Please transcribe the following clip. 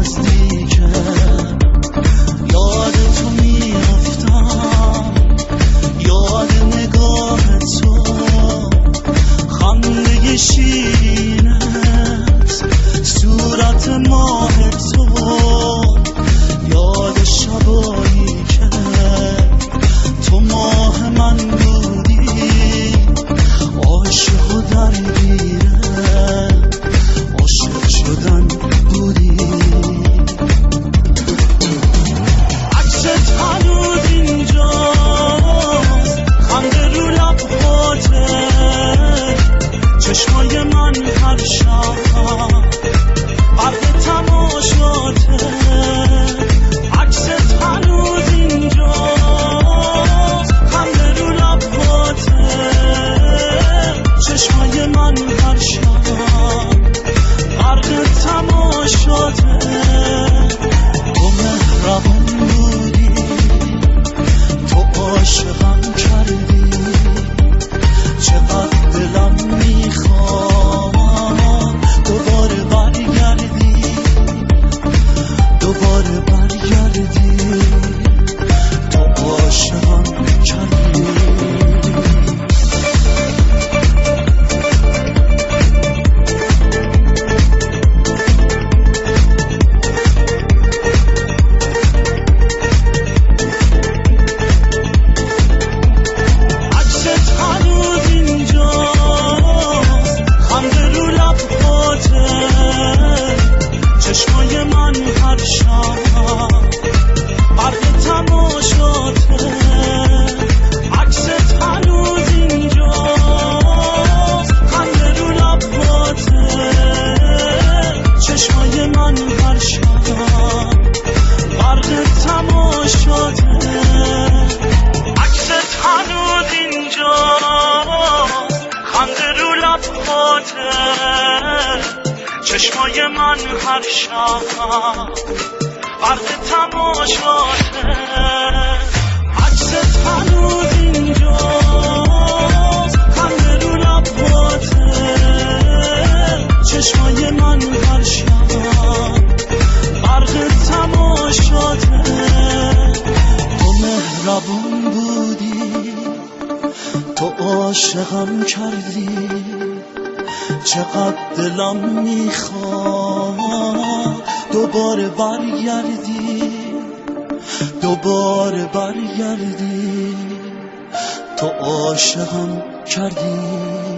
نزدیکم، یاد تو میافتم، یاد نگاه تو، خنده شیرینت، صورت ماه تو، یاد شبایی که تو ماه من بودی، عاشق و درگیره عاشق شدن بودی. عکست هنوز اینجاست، خنده رو لبهاته، چشمای من هر شب برق تماشاته. عکست هنوز اینجاست، خنده رو لبهاته، چشمای من هر شب برق تماشاته. تو مهربون بودی، تو عاشقم کردی، چقدر دلم میخواد دوباره برگردی، دوباره برگردی، تو عاشقم کردی. چشمای من هر شب برق تماشاته. عکست هنوز اینجاست، خنده رو لبهاته، چشمای من هر شب برق تماشاته. عکست هنوز اینجاست، خنده رو لبهاته، چشمای من هر شب برق تماشاته. عکست هنوز اینجاست، خنده رو لبهاته، چشمای من هر شب برق تماشاته. تو مهربون بودی، تو عاشقم کردی، چقدر دلم میخواد دوباره برگردی، دوباره برگردی، تو عاشقم کردی.